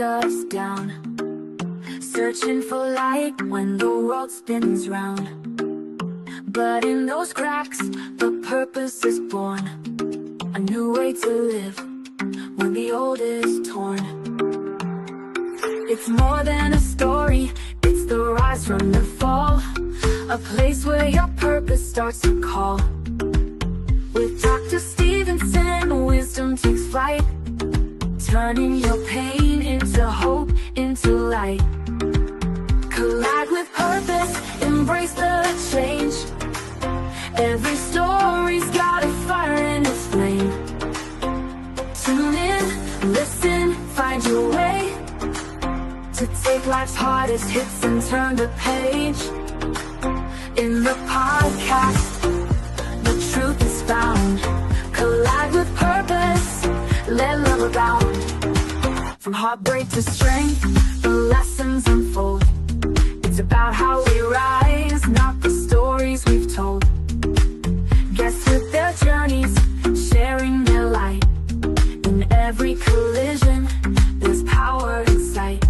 us down, searching for light when the world spins round. But in those cracks, the purpose is born, a new way to live when the old is torn. It's more than a story, it's the rise from the fall, a place where your purpose starts to call. With Dr. Stevenson, wisdom takes flight, turning your pain into hope, into light. Collide with purpose, embrace the change. Every story's got a fire in its flame. Tune in, listen, find your way to take life's hardest hits and turn the page. In the podcast, the truth is found. Collide with purpose, let love abound. From heartbreak to strength, the lessons unfold. It's about how we rise, not the stories we've told. Guests with their journeys, sharing their light. In every collision, there's power in sight.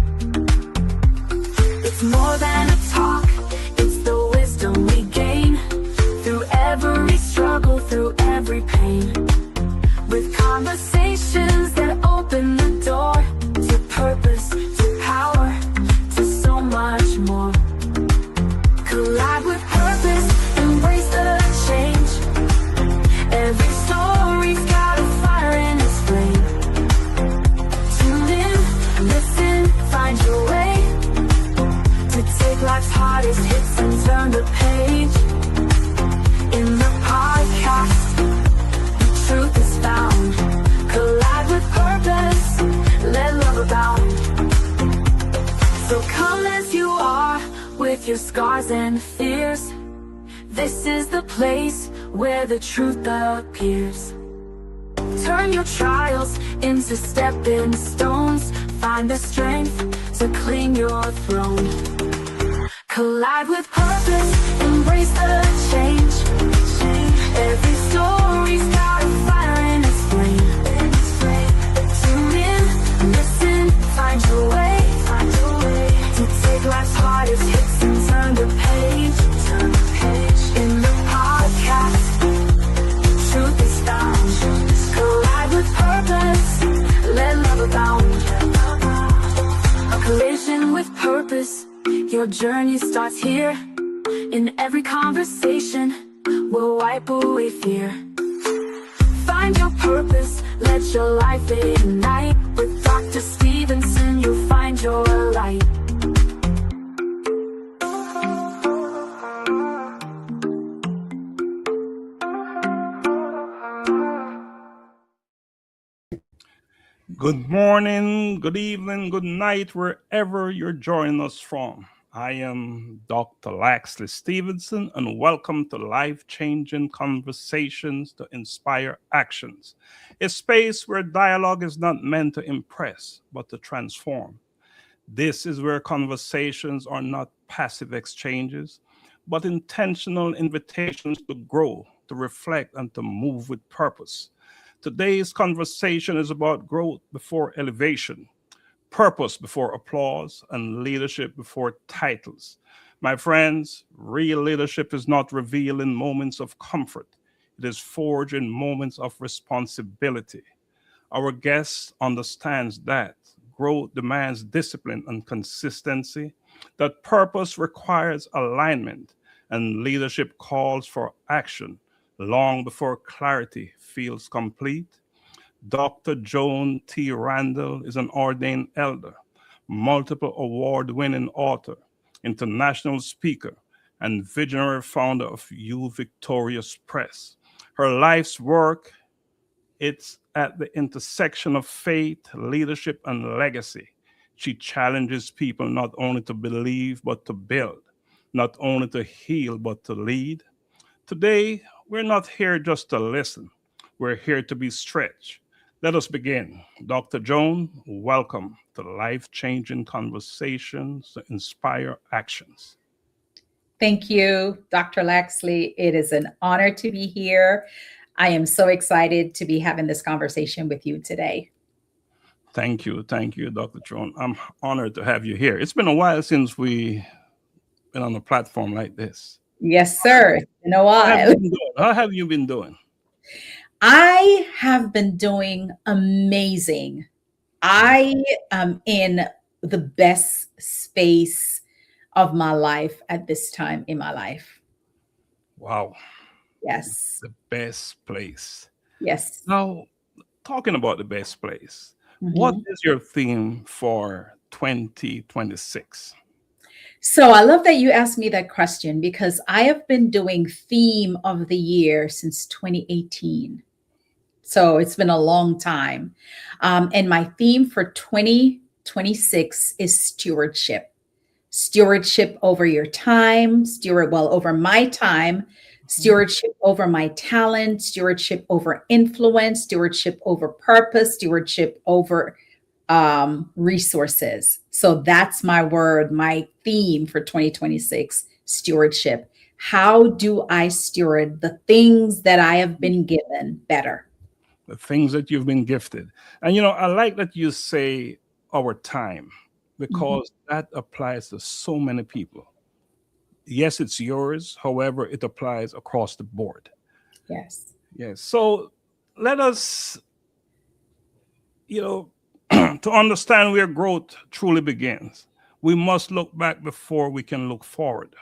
It's more than a talk, it's the wisdom we gain through every struggle, through every pain. With conversations that open the door to purpose, to power, to so much more. Collide with purpose, embrace the change. Every story's got a fire in its flame. Tune in, listen, find your way to take life's hardest hits and turn the page. In the podcast, the truth is found. Collide with purpose, let love abound. So come as you are, with your scars and fears. This is the place where the truth appears. Turn your trials into stepping stones. Find the strength to claim your throne. Collide with purpose, embrace the change. Every story's got a fire in its flame. Tune in, listen, find your way to take life's hardest hits and turn the page. In the podcast, truth is found. Collide with purpose, let love abound. A collision with purpose, your journey starts here. In every conversation, we'll wipe away fear. Find your purpose, let your life ignite. With Dr. Stevenson, you'll find your light. Good morning, good evening, good night, wherever you're joining us from. I am Dr. Laxley Stevenson, and welcome to Life-Changing Conversations to Inspire Actions, a space where dialogue is not meant to impress, but to transform. This is where conversations are not passive exchanges, but intentional invitations to grow, to reflect, and to move with purpose. Today's conversation is about growth before elevation, purpose before applause, and leadership before titles. My friends, real leadership is not revealed in moments of comfort. It is forged in moments of responsibility. Our guest understands that growth demands discipline and consistency, that purpose requires alignment, and leadership calls for action long before clarity feels complete. Dr. Joan T. Randall is an ordained elder, multiple award-winning author, international speaker, and visionary founder of You Victorious Press. Her life's work, it's at the intersection of faith, leadership, and legacy. She challenges people not only to believe, but to build, not only to heal, but to lead. Today, we're not here just to listen. We're here to be stretched. Let us begin. Dr. Joan, welcome to Life-Changing Conversations to Inspire Actions. Thank you, Dr. Laxley. It is an honor to be here. I am so excited to be having this conversation with you today. Thank you. Thank you, Dr. Joan. I'm honored to have you here. It's been a while since we been on a platform like this. Yes, sir. It's been a How have while. you been doing? How have you been doing? I have been doing amazing. I am in the best space of my life at this time in my life. Wow, Yes. the best place. Yes. Now, talking about the best place, what Mhm. is your theme for 2026? So I love that you asked me that question because I have been doing theme of the year since 2018. So it's been a long time. And my theme for 2026 is stewardship. Stewardship over your time, over my time, stewardship over my talent, stewardship over influence, stewardship over purpose, stewardship over resources. So that's my word, my theme for 2026, stewardship. How do I steward the things that I have been given better? The things that you've been gifted. And I like that you say our time Mhm. because that applies to so many people. Yes, it's yours. However, it applies across the board. Yes. Yes. So let us, you know, to understand where growth truly begins, we must look back before we can look forward.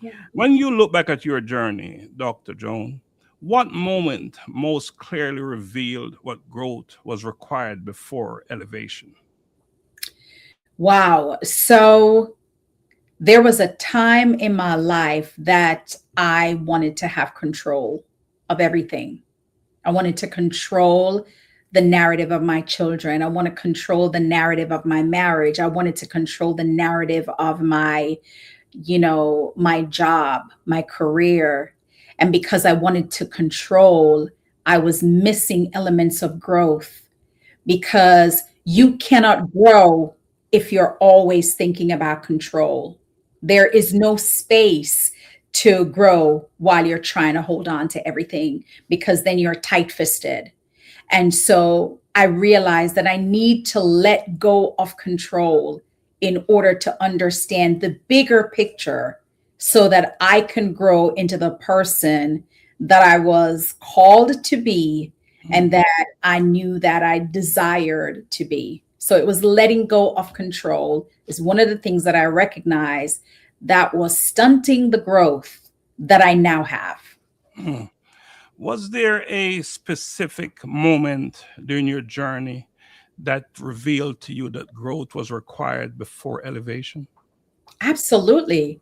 Yeah. When you look back at your journey, Dr. Joan, what moment most clearly revealed what growth was required before elevation? Wow. So there was a time in my life that I wanted to have control of everything. I wanted to control the narrative of my children. I want to control the narrative of my marriage. I wanted to control the narrative of my job, my career. And because I wanted to control, I was missing elements of growth because you cannot grow if you're always thinking about control. There is no space to grow while you're trying to hold on to everything because then you're tight fisted. And so I realized that I need to let go of control in order to understand the bigger picture so that I can grow into the person that I was called to be and that I knew that I desired to be. So it was letting go of control is one of the things that I recognized that was stunting the growth that I now have. Hmm. Was there a specific moment during your journey that revealed to you that growth was required before elevation? Absolutely.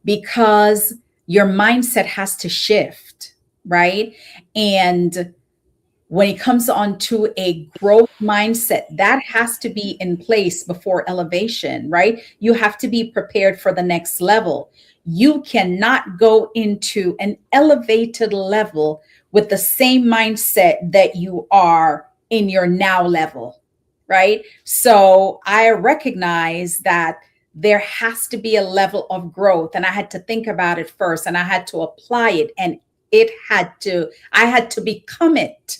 Because your mindset has to shift, right? And when it comes on to a growth mindset, that has to be in place before elevation, right? You have to be prepared for the next level. You cannot go into an elevated level with the same mindset that you are in your now level, right? So I recognize that there has to be a level of growth. And I had to think about it first and I had to apply it. And I had to become it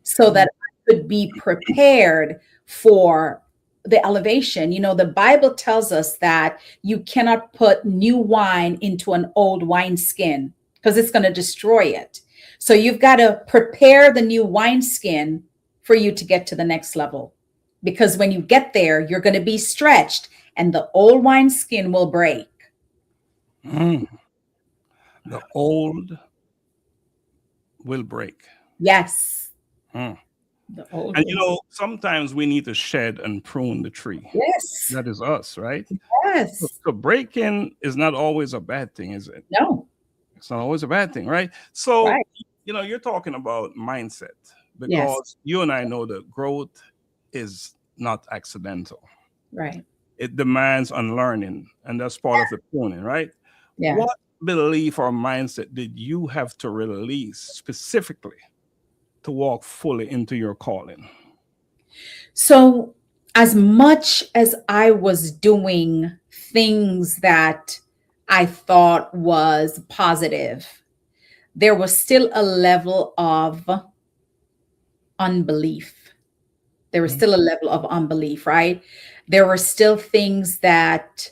so that I could be prepared for the elevation. You know, the Bible tells us that you cannot put new wine into an old wineskin because it's going to destroy it. So you've got to prepare the new wineskin for you to get to the next level. Because when you get there, you're going to be stretched and the old wineskin will break. Mm. The old will break. Yes, Mm. the old And will. sometimes we need to shed and prune the tree. Yes, That is us, right? So, yes. so breaking is not always a bad thing, is it? No, It's not always a bad thing, right? So, right. you're talking about mindset Yes, because you and I know that growth is not accidental. right. It demands unlearning, and that's part of the pruning, right? Yeah. What belief or mindset did you have to release specifically to walk fully into your calling? So, as much as I was doing things that I thought was positive, there was still a level of unbelief. There was still a level of unbelief, right? There were still things that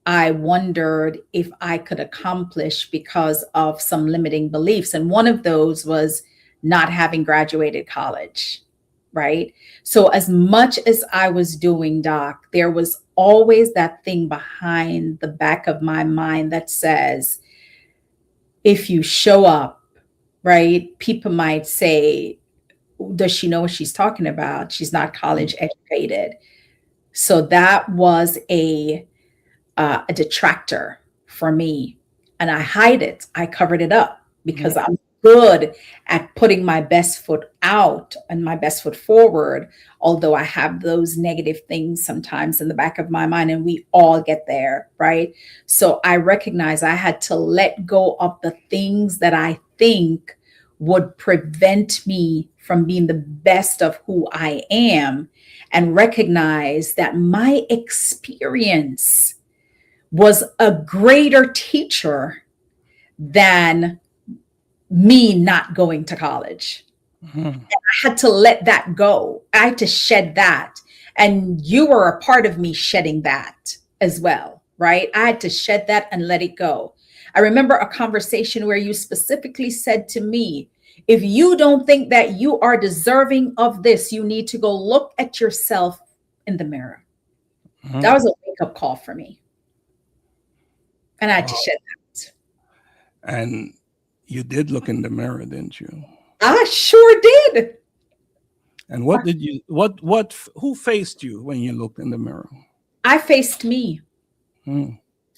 I wondered if I could accomplish because of some limiting beliefs. And one of those was not having graduated college, right? So, as much as I was doing, Doc, there was always that thing behind the back of my mind that says, if you show up, right, people might say, does she know what she's talking about? She's not college educated. So that was a detractor for me, and I hide it. I covered it up because I'm good at putting my best foot out and my best foot forward. Although I have those negative things sometimes in the back of my mind, and we all get there, right? So I recognize I had to let go of the things that I think would prevent me from being the best of who I am, and recognize that my experience was a greater teacher than me not going to college. And I had to let that go. I had to shed that. And you were a part of me shedding that as well, right? I had to shed that and let it go. I remember a conversation where you specifically said to me, if you don't think that you are deserving of this, you need to go look at yourself in the mirror. That was a wake-up call for me. And I had to shed that. And you did look in the mirror, didn't you? I sure did. And what did you, who faced you when you looked in the mirror? I faced me.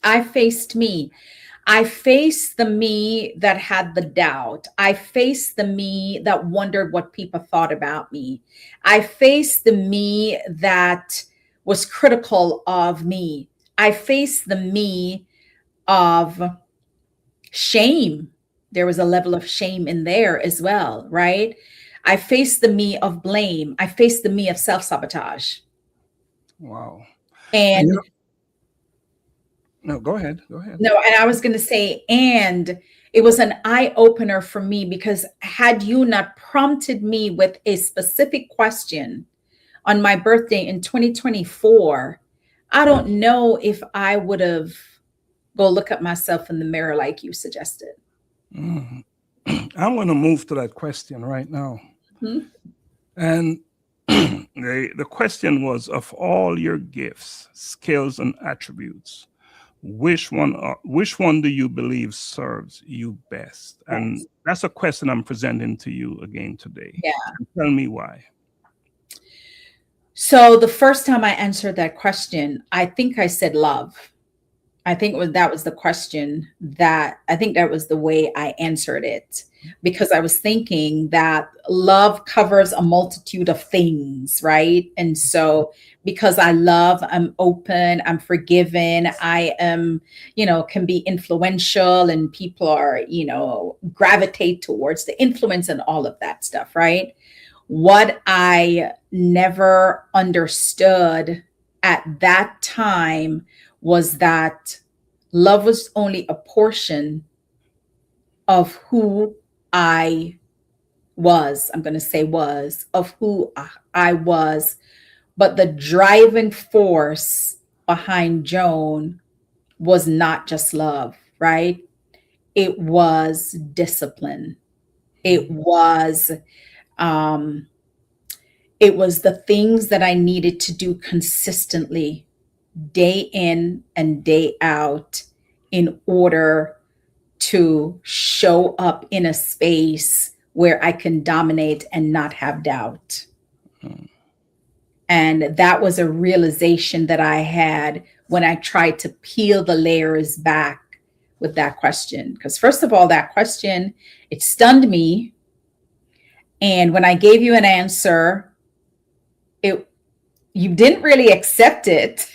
I faced me. I faced the me that had the doubt. I faced the me that wondered what people thought about me. I faced the me that was critical of me. I faced the me of shame. There was a level of shame in there as well, right? I faced the me of blame. I faced the me of self-sabotage. Wow. And no, go ahead. Go ahead. no, and I was going to say, and it was an eye opener for me, because had you not prompted me with a specific question on my birthday in 2024, I don't know if I would have go look at myself in the mirror like you suggested. I'm going to move to that question right now. And the question was, of all your gifts, skills, and attributes, which one do you believe serves you best? And that's a question I'm presenting to you again today. Yeah. Tell me why. So the first time I answered that question, I think I said love. I think that was the question that I think that was the way I answered it, because I was thinking that love covers a multitude of things, right? And so because I love, I'm open, I'm forgiven, I am, can be influential, and people are, gravitate towards the influence and all of that stuff, right? What I never understood at that time was that love was only a portion of who I was. I'm going to say of who I was. But the driving force behind Joan was not just love, right? It was discipline. It was the things that I needed to do consistently, day in and day out, in order to show up in a space where I can dominate and not have doubt. And that was a realization that I had when I tried to peel the layers back with that question. Because first of all, that question, it stunned me. And when I gave you an answer, you didn't really accept it,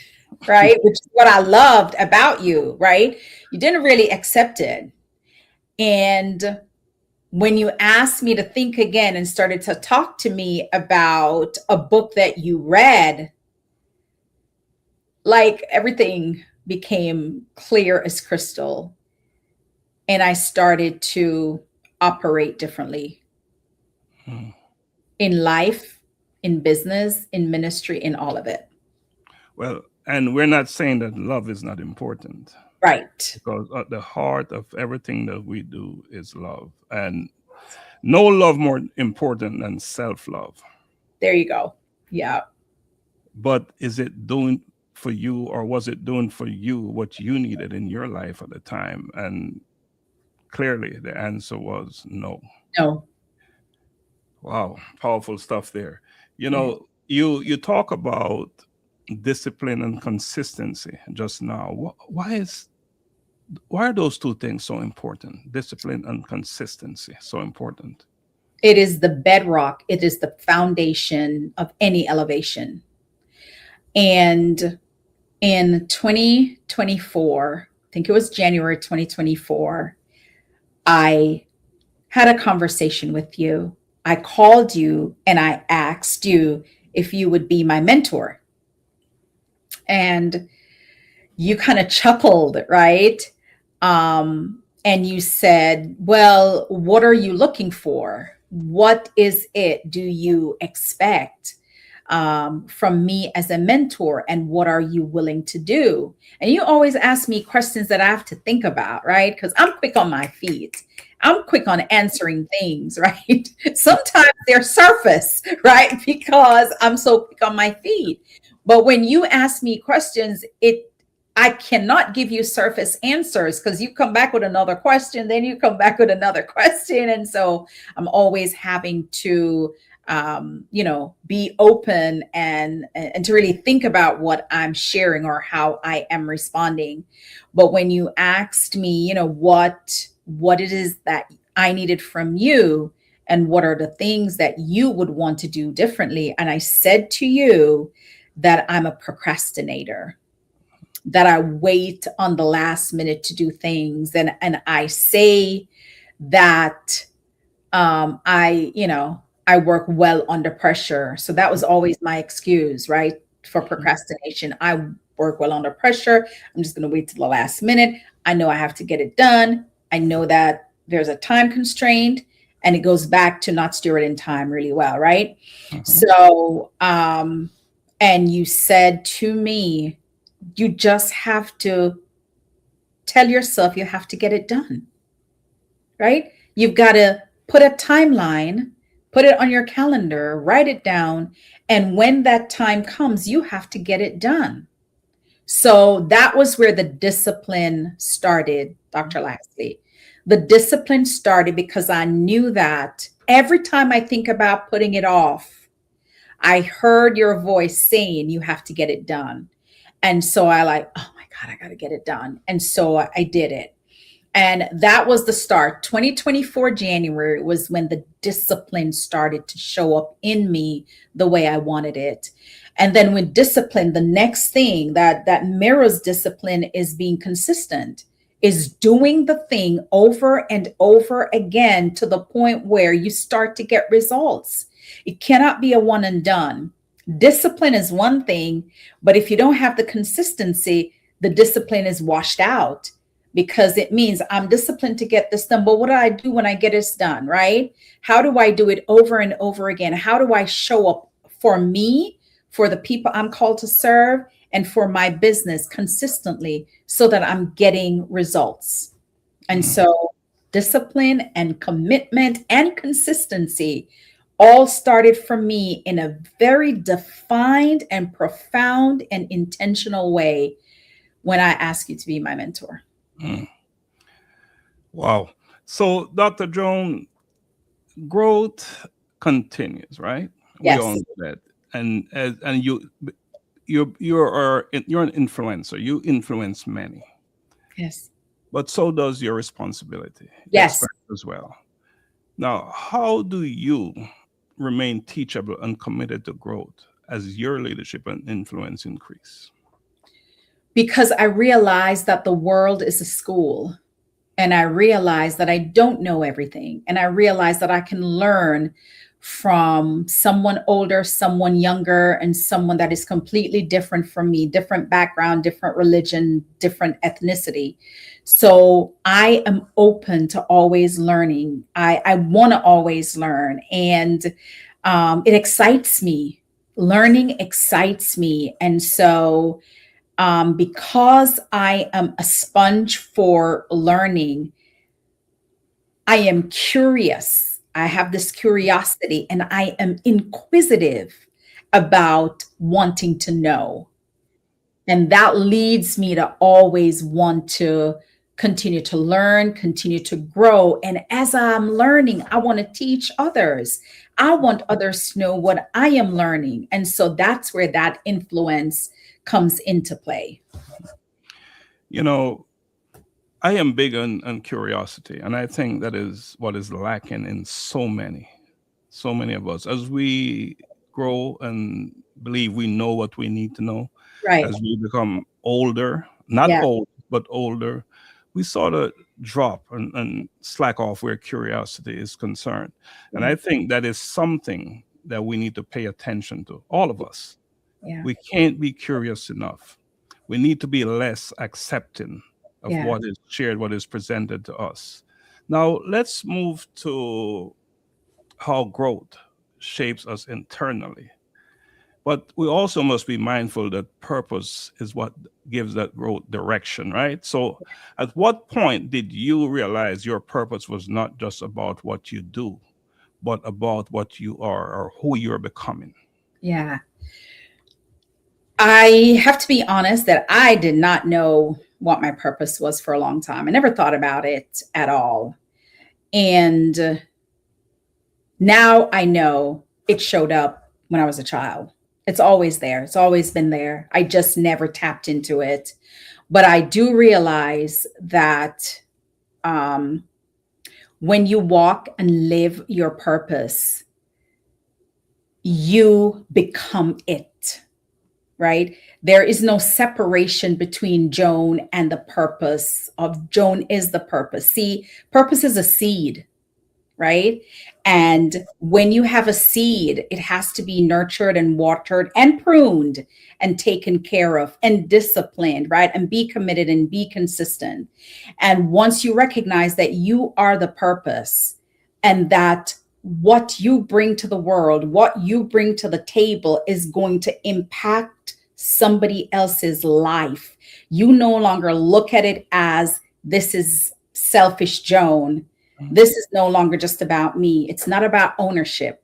right? Which is what I loved about you, right? You didn't really accept it. And when you asked me to think again and started to talk to me about a book that you read, like everything became clear as crystal. And I started to operate differently in life, in business, in ministry, in all of it. Well, and we're not saying that love is not important, Right. because at the heart of everything that we do is love. And no love more important than self-love. There you go. Yeah. But is it doing for you, or was it doing for you what you needed in your life at the time? And clearly the answer was no. No. Wow, powerful stuff there. You Yeah. know, you talk about discipline and consistency just now. Why are those two things so important? Discipline and consistency so important? It is the bedrock. It is the foundation of any elevation. And in 2024, I think it was January 2024, I had a conversation with you. I called you and I asked you if you would be my mentor. And you kind of chuckled, right? And you said, well, what are you looking for? What is it do you expect from me as a mentor? And what are you willing to do? And you always ask me questions that I have to think about, right? Because I'm quick on my feet. I'm quick on answering things, right? Sometimes they're surface, right? Because I'm so quick on my feet. But when you ask me questions, I cannot give you surface answers, because you come back with another question, then you come back with another question. And so I'm always having to, be open and to really think about what I'm sharing or how I am responding. But when you asked me, what it is that I needed from you, and what are the things that you would want to do differently, and I said to you that I'm a procrastinator, that I wait on the last minute to do things. And I say that I work well under pressure. So that was always my excuse, right? For procrastination. I work well under pressure. I'm just going to wait till the last minute. I know I have to get it done. I know that there's a time constraint, and it goes back to not stewarding time really well, right? So, and you said to me, you just have to tell yourself you have to get it done, right? You've got to put a timeline, put it on your calendar, write it down. And when that time comes, you have to get it done. So that was where the discipline started, Dr. Laxley. The discipline started because I knew that every time I think about putting it off, I heard your voice saying, you have to get it done. And so I oh my God, I got to get it done. And so I did it. And that was the start. 2024 January was when the discipline started to show up in me the way I wanted it. And then with discipline, the next thing that mirrors discipline is being consistent, is doing the thing over and over again to the point where you start to get results. It cannot be a one and done. Discipline is one thing, but if you don't have the consistency, the discipline is washed out, because it means I'm disciplined to get this done. But what do I do when I get this done, right? How do I do it over and over again? How do I show up for me, for the people I'm called to serve, and for my business consistently so that I'm getting results? And so discipline and commitment and consistency all started for me in a very defined and profound and intentional way when I asked you to be my mentor. Wow. So, Dr. Joan, growth continues, right? Yes. We all know that. And you're an influencer. You influence many. Yes. But so does your responsibility. Yes. As well. Now, how do you remain teachable and committed to growth as your leadership and influence increase? Because I realized that the world is a school, and I realized that I don't know everything. And I realized that I can learn from someone older, someone younger, and someone that is completely different from me, different background, different religion, different ethnicity. So I am open to always learning. I want to always learn. And It excites me. Learning excites me. And so, because I am a sponge for learning, I am curious. I have this curiosity and I am inquisitive about wanting to know. And that leads me to always want to continue to learn, continue to grow. And as I'm learning, I want to teach others. I want others to know what I am learning. And so that's where that influence comes into play. You know, I am big on curiosity, and I think that is what is lacking in so many of us. As we grow and believe we know what we need to know, Right. as we become older, not Yeah. old, but older, we sort of drop and slack off where curiosity is concerned. And Yeah. I think that is something that we need to pay attention to, all of us. Yeah. We can't be curious enough. We need to be less accepting of Yeah. what is shared, what is presented to us. Now, let's move to how growth shapes us internally. But we also must be mindful that purpose is what gives that growth direction, right? So, at what point did you realize your purpose was not just about what you do, but about what you are or who you're becoming? Yeah. I have to be honest that I did not know what my purpose was for a long time. I never thought about it at all. And now I know it showed up when I was a child. It's always there. It's always been there. I just never tapped into it. But I do realize that um, when you walk and live your purpose, you become it, right? There is no separation between Joan and the purpose of Joan is the purpose. See, purpose is a seed, right? And when you have a seed, it has to be nurtured and watered and pruned and taken care of and disciplined, right? And be committed and be consistent. And once you recognize that you are the purpose and that what you bring to the world, what you bring to the table is going to impact somebody else's life, you no longer look at it as this is selfish Joan. This is no longer just about me. It's not about ownership,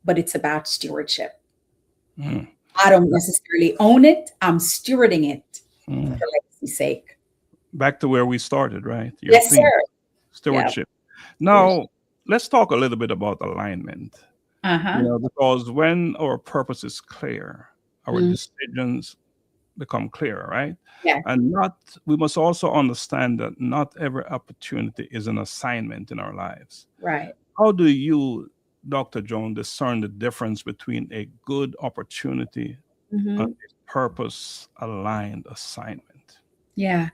but it's about stewardship. Mm, I don't necessarily own it. I'm stewarding it mm. for legacy's sake. Back to where we started, right? Your Yes, theme, sir. Yeah. stewardship. Now, let's talk a little bit about alignment. You Uh-huh. know, because when our purpose is clear, our Mm, decisions become clearer, right? yeah. And not, we must also understand that not every opportunity is an assignment in our lives. Right. How do you, Dr. Joan, discern the difference between a good opportunity and Hmm. a purpose aligned assignment? Yeah.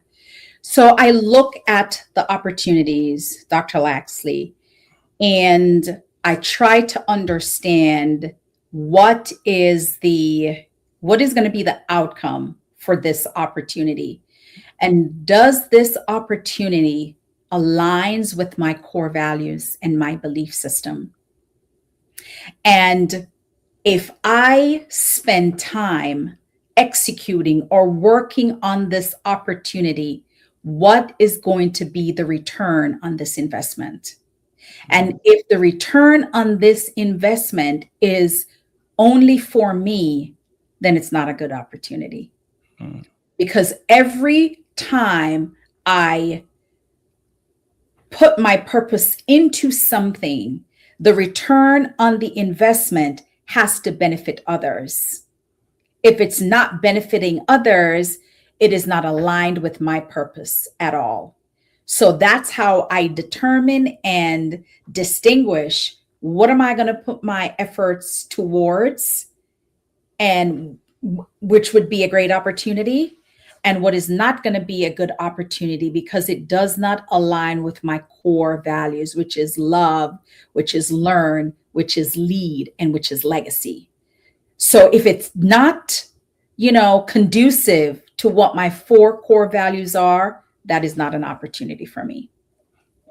So I look at the opportunities, Dr. Laxley, and I try to understand what is going to be the outcome for this opportunity, and does this opportunity aligns with my core values and my belief system. And if I spend time executing or working on this opportunity, what is going to be the return on this investment? And if the return on this investment is only for me, then it's not a good opportunity. Mm, Because every time I put my purpose into something, the return on the investment has to benefit others. If it's not benefiting others, it is not aligned with my purpose at all. So that's how I determine and distinguish what am I going to put my efforts towards, and which would be a great opportunity, and what is not going to be a good opportunity because it does not align with my core values, which is love, which is learn, which is lead, and which is legacy. So if it's not, conducive to what my four core values are, that is not an opportunity for me.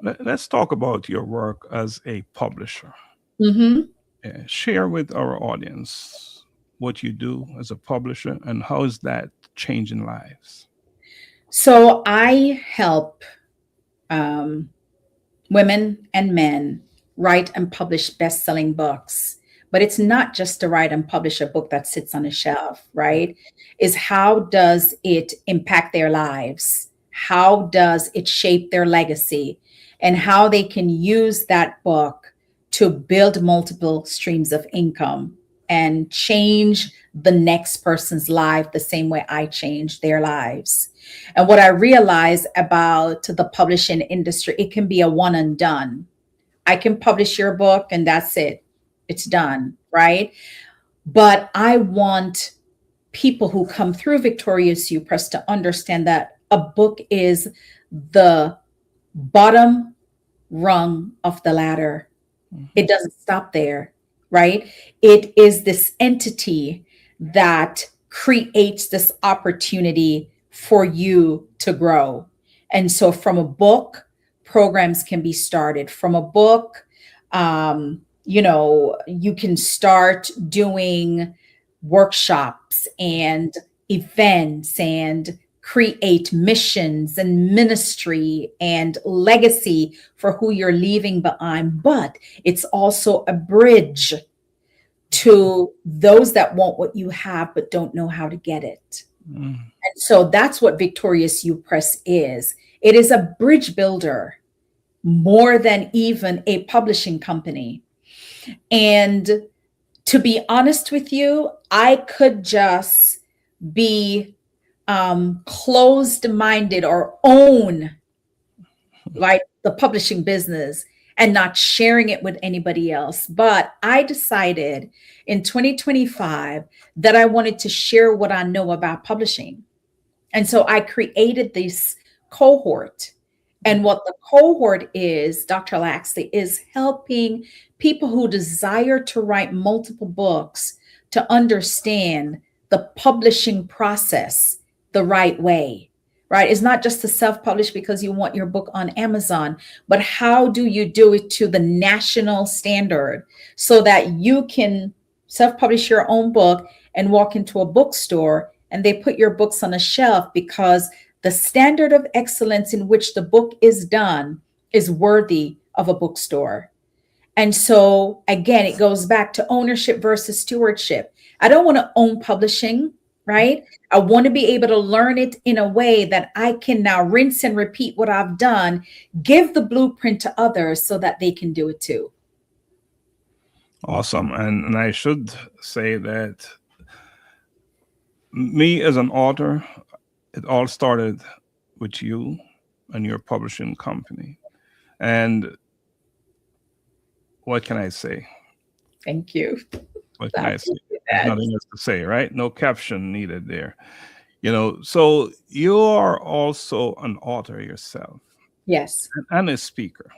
Let's talk about your work as a publisher. Hmm. Share with our audience what you do as a publisher and how is that changing lives. So I help um, women and men write and publish best-selling books. But it's not just to write and publish a book that sits on a shelf, right? Is how does it impact their lives? How does it shape their legacy? And how they can use that book to build multiple streams of income and change the next person's life the same way I changed their lives. And what I realize about the publishing industry, it can be a one and done. I can publish your book and that's it. It's done, right? But I want people who come through Victorious You Press to understand that a book is the bottom rung of the ladder. It doesn't stop there, right? It is this entity that creates this opportunity for you to grow. And so from a book, programs can be started. From a book, you can start doing workshops and events and create missions and ministry and legacy for who you're leaving behind. But it's also a bridge to those that want what you have but don't know how to get it. And so that's what Victorious You Press is. It is a bridge builder more than even a publishing company. And to be honest with you, I could just be closed-minded or own like the publishing business and not sharing it with anybody else. But I decided in 2025 that I wanted to share what I know about publishing. And so I created this cohort. And what the cohort is, Dr. Laxley, is helping people who desire to write multiple books to understand the publishing process the right way, right? It's not just to self-publish because you want your book on Amazon, but how do you do it to the national standard so that you can self-publish your own book and walk into a bookstore and they put your books on a shelf because the standard of excellence in which the book is done is worthy of a bookstore. And so again, it goes back to ownership versus stewardship. I don't want to own publishing, right? I want to be able to learn it in a way that I can now rinse and repeat what I've done, give the blueprint to others so that they can do it too. Awesome. And I should say that me as an author, it all started with you and your publishing company. And what can I say? Thank you. What can I say? There's nothing else to say, right? No caption needed there. So you are also an author yourself. Yes. And a speaker.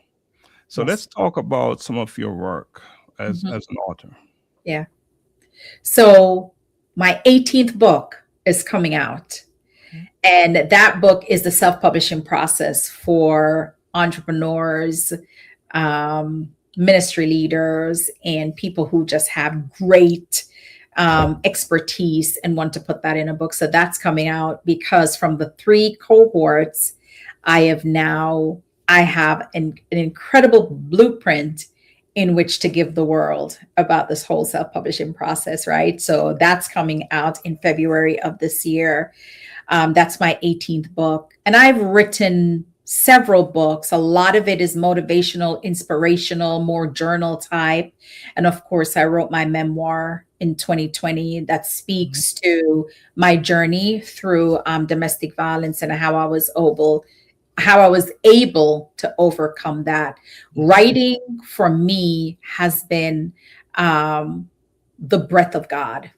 So Yes. let's talk about some of your work as an author. Yeah. So my 18th book is coming out. And that book is the self-publishing process for entrepreneurs, ministry leaders, and people who just have great expertise and want to put that in a book. So that's coming out because from the 3 cohorts, I have an incredible blueprint in which to give the world about this whole self-publishing process, right? So that's coming out in February of this year. That's my 18th book. And I've written several books. A lot of it is motivational, inspirational, more journal type. And of course, I wrote my memoir in 2020 that speaks to my journey through domestic violence and how I was able to overcome that. Writing for me has been the breath of God.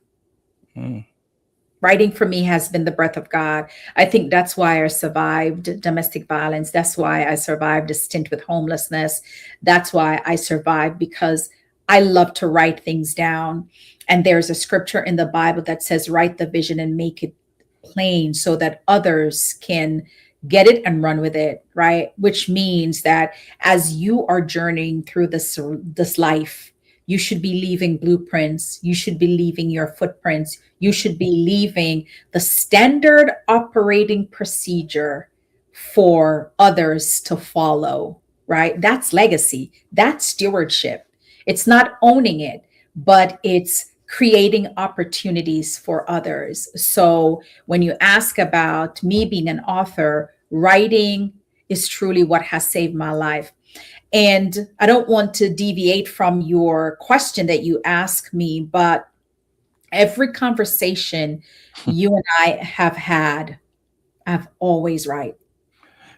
Writing for me has been the breath of God. I think that's why I survived domestic violence. That's why I survived a stint with homelessness. That's why I survived, because I love to write things down. And there's a scripture in the Bible that says, write the vision and make it plain so that others can get it and run with it, right? Which means that as you are journeying through this life, you should be leaving blueprints, you should be leaving your footprints, you should be leaving the standard operating procedure for others to follow, right? That's legacy, that's stewardship. It's not owning it, but it's creating opportunities for others. So when you ask about me being an author, writing is truly what has saved my life. And I don't want to deviate from your question that you asked me, but every conversation you and I have had, I've always right.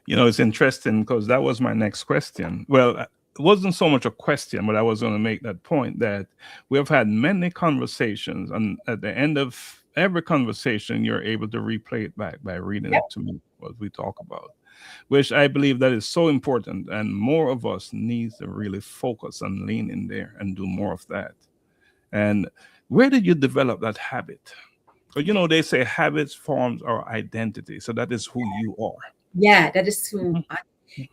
It's interesting because that was my next question. Well, it wasn't so much a question, but I was going to make that point that we have had many conversations, and at the end of every conversation, you're able to replay it back by reading Yep. it to me, what we talk about, which I believe that is so important, and more of us needs to really focus and lean in there and do more of that. And where did you develop that habit? But they say habits forms our identity, so that is who you are. Yeah, that is who Mhm,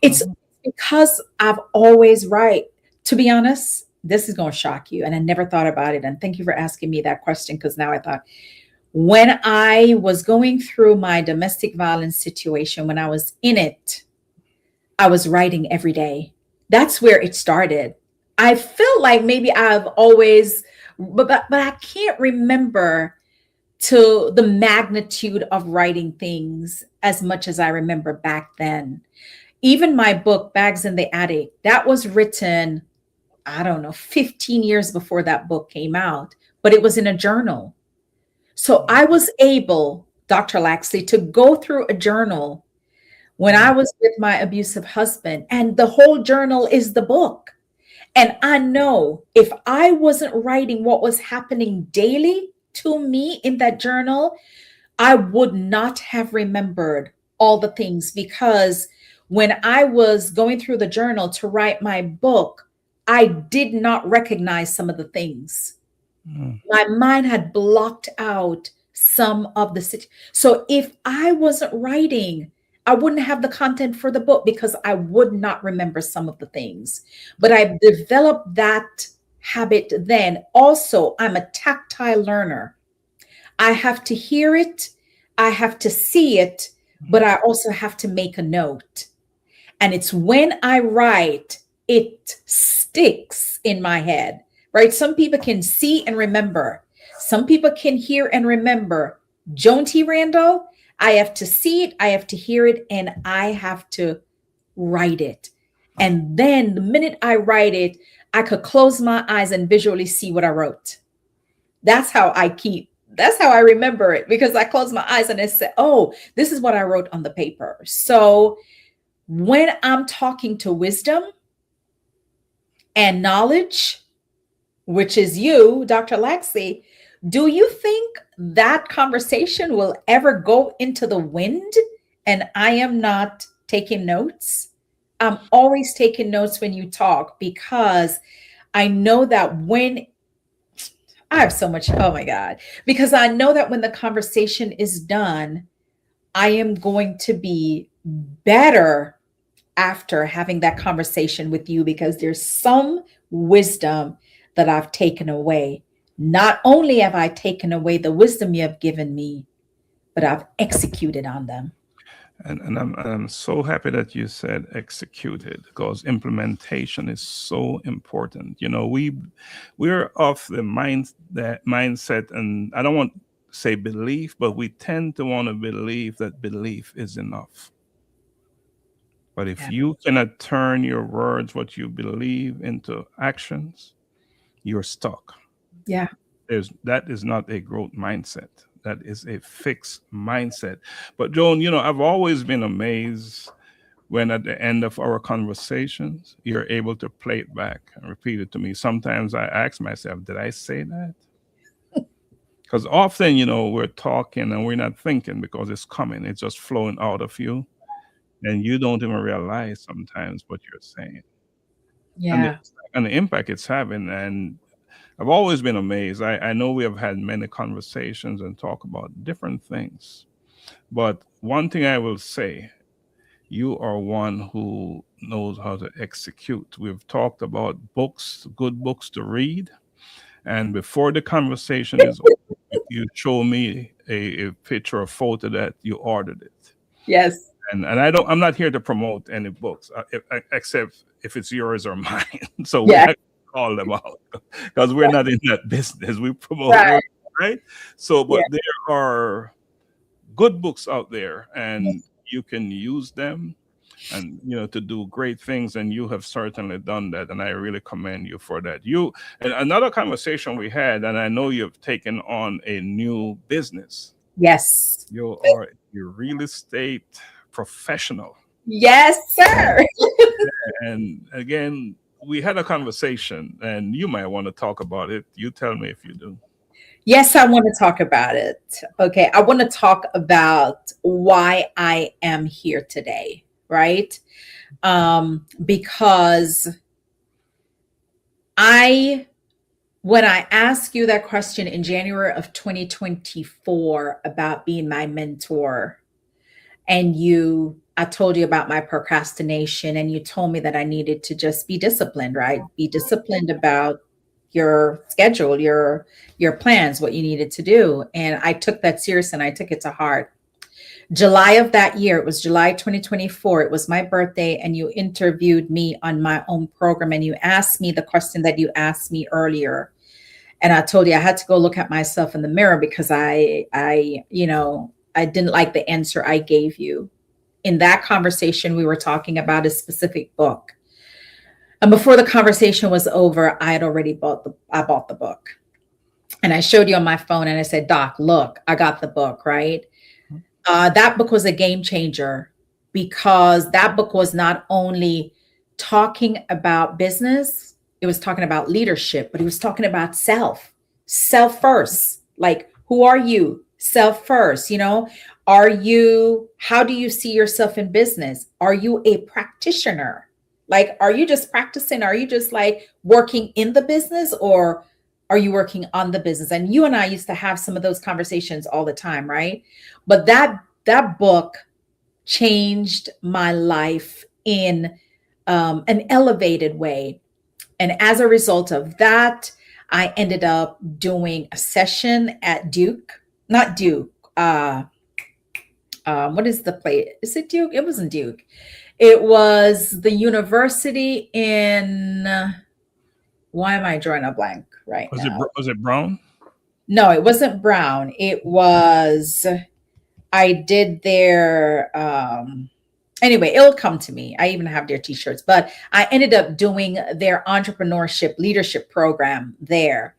it's mhm. because I've always right. To be honest, this is going to shock you. And I never thought about it. And thank you for asking me that question because now I thought when I was going through my domestic violence situation, when I was in it, I was writing every day. That's where it started. I feel like maybe I've always, but I can't remember to the magnitude of writing things as much as I remember back then. Even my book, Bags in the Attic, that was written, I don't know, 15 years before that book came out, but it was in a journal. So I was able, Dr. Laxley, to go through a journal when I Mm, was with my abusive husband, and the whole journal is the book. And I know if I wasn't writing what was happening daily to me in that journal, I would not have remembered all the things because when I was going through the journal to write my book, I did not recognize some of the things. mm, My mind had blocked out some of the so if I wasn't writing, I wouldn't have the content for the book because I would not remember some of the things. But I developed that habit then. Also, I'm a tactile learner. I have to hear it, I have to see it, but I also have to make a note. And it's when I write, it sticks in my head, right? Some people can see and remember, some people can hear and remember. Joan T. Randall, I have to see it, I have to hear it, and I have to write it. And then the minute I write it, I could close my eyes and visually see what I wrote. That's how I remember it because I close my eyes and I say, oh, this is what I wrote on the paper. So when I'm talking to wisdom and knowledge, which is you, Dr. Laxley, do you think that conversation will ever go into the wind and I am not taking notes? I'm always taking notes when you talk because I know that when I have so much, oh my God, because I know that when the conversation is done, I am going to be better after having that conversation with you because there's some wisdom that I've taken away. Not only have I taken away the wisdom you have given me, but I've executed on them. And I'm so happy that you said executed because implementation is so important. We're of the mindset, and I don't want to say belief, but we tend to want to believe that belief is enough. But if Yeah. you cannot turn your words, what you believe, into actions, you're stuck. Yeah. That is not a growth mindset. That is a fixed mindset. But Joan, I've always been amazed when at the end of our conversations, you're able to play it back and repeat it to me. Sometimes I ask myself, did I say that? Because often, we're talking and we're not thinking because it's coming. It's just flowing out of you. And you don't even realize sometimes what you're saying and the, Yeah. and the impact it's having. And I've always been amazed. I know we have had many conversations and talk about different things. But one thing I will say, you are one who knows how to execute. We've talked about books, good books to read. And before the conversation is over, you show me a picture or photo that you ordered it. Yes. And I'm not here to promote any books, except if it's yours or mine. So we're Yeah. not gonna call them out because we're not in that business. We promote Right. work, right? So, Yeah. but there are good books out there, and you can use them, and to do great things, and you have certainly done that, and I really commend you for that. You and another conversation we had, and I know you've taken on a new business. Yes. You are a real estate professional. Yes, sir. And again, we had a conversation, and you might want to talk about it. You tell me if you do. Yes, I want to talk about it. Okay. I want to talk about why I am here today, right? Because when I asked you that question in January of 2024 about being my mentor, and I told you about my procrastination, and you told me that I needed to just be disciplined, right? Be disciplined about your schedule, your plans, what you needed to do. And I took that serious and I took it to heart. July of that year, it was July 2024, it was my birthday, and you interviewed me on my own program, and you asked me the question that you asked me earlier. And I told you I had to go look at myself in the mirror because I didn't like the answer I gave you. In that conversation, we were talking about a specific book. And before the conversation was over, I bought the book. And I showed you on my phone and I said, Doc, look, I got the book, right? That book was a game changer because that book was not only talking about business, it was talking about leadership, but it was talking about self first. Like, who are you? Self first, how do you see yourself in business? Are you a practitioner? Like, are you just practicing? Are you just like working in the business, or are you working on the business? And you and I used to have some of those conversations all the time, right? But that book changed my life in an elevated way. And as a result of that, I ended up doing a session at not Duke. What is the place? Is it Duke? It wasn't Duke. It was the university in. Why am I drawing a blank right now? Was it Brown? No, it wasn't Brown. It was. I did their. Anyway, it'll come to me. I even have their t-shirts, but I ended up doing their entrepreneurship leadership program there.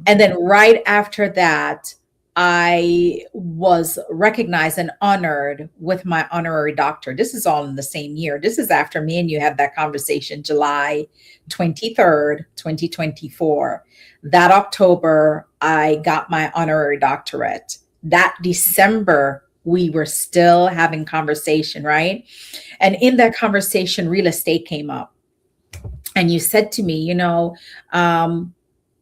And then right after that, I was recognized and honored with my honorary doctorate. This is all in the same year. This is after me and you had that conversation, July 23rd, 2024. That October, I got my honorary doctorate. That December, we were still having conversation, right? And in that conversation, real estate came up. And you said to me,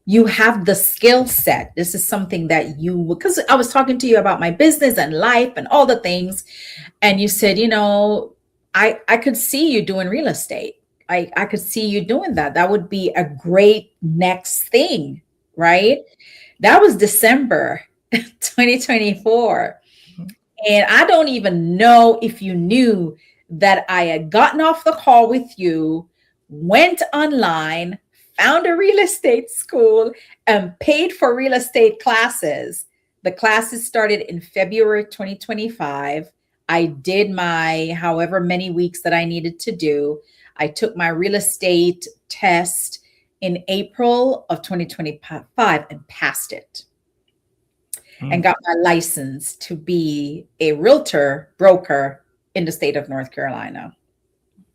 you have the skill set. This is something that because I was talking to you about my business and life and all the things. And you said, I could see you doing real estate. I could see you doing that. That would be a great next thing, right? That was December 2024. And I don't even know if you knew that I had gotten off the call with you, went online, found a real estate school, and paid for real estate classes. The classes started in February 2025. I did my however many weeks that I needed to do. I took my real estate test in April of 2025 and passed it. And got my license to be a realtor broker in the state of North Carolina.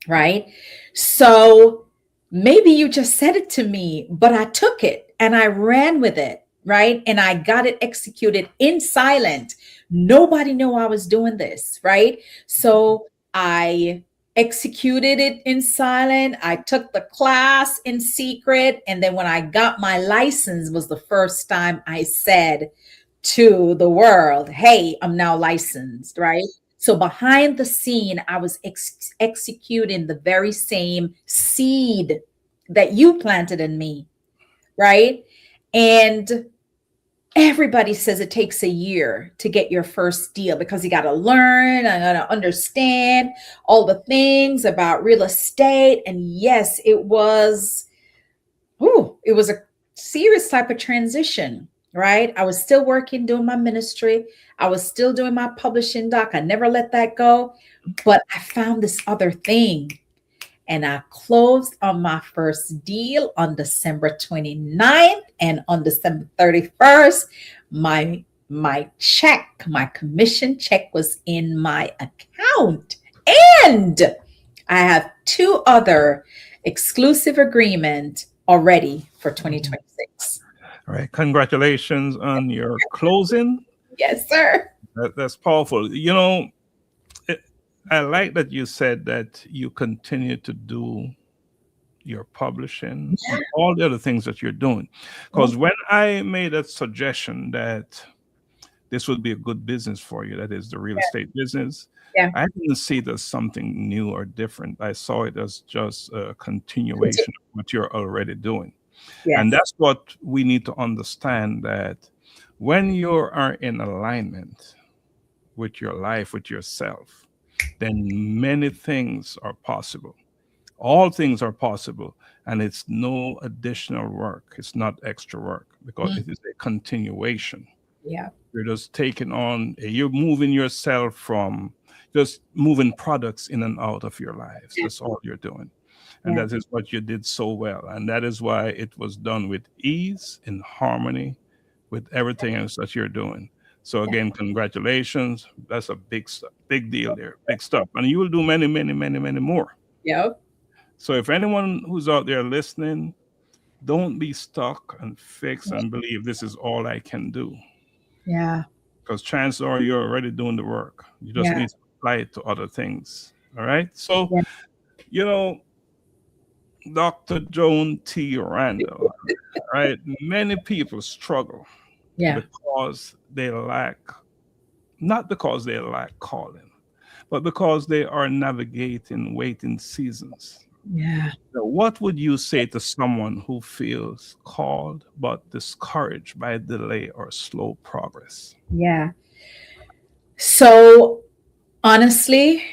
Right? So maybe you just said it to me, but I took it and I ran with it. Right? And I got it executed in silent. Nobody knew I was doing this. Right? So I executed it in silent. I took the class in secret. And then when I got my license was the first time I said to the world, hey, I'm now licensed, right? So behind the scene, I was executing the very same seed that you planted in me, right? And everybody says it takes a year to get your first deal because you got to learn and got to understand all the things about real estate. And yes, it was a serious type of transition, right? I was still working, doing my ministry. I was still doing my publishing doc. I never let that go. But I found this other thing, and I closed on my first deal on December 29th, and on December 31st, my commission check was in my account. And I have 2 other exclusive agreement already for 2026. All right. Congratulations on your closing. Yes, sir. That's powerful. You know, I like that you said that you continue to do your publishing and all the other things that you're doing. Because when I made a suggestion that this would be a good business for you, that is the real estate business, I didn't see it as something new or different. I saw it as just a continuation of what you're already doing. And that's what we need to understand, that when you are in alignment with your life, with yourself, then many things are possible. All things are possible, and it's no additional work. It's not extra work because it is a continuation. Yeah. You're just taking on, you're moving yourself from just moving products in and out of your lives. That's all you're doing. And that is what you did so well. And that is why it was done with ease, in harmony with everything else that you're doing. So again, congratulations. That's a big deal there, big stuff. And you will do many, many, many, many more. Yep. So if anyone who's out there listening, don't be stuck and fixed and believe this is all I can do. Yeah. Because chances are you're already doing the work. You just need to apply it to other things. All right. So, you know, Dr. Joan T. Randall, right? Many people struggle because they lack, not because they lack calling, but because they are navigating waiting seasons. Yeah. So what would you say to someone who feels called but discouraged by delay or slow progress? Yeah. So honestly,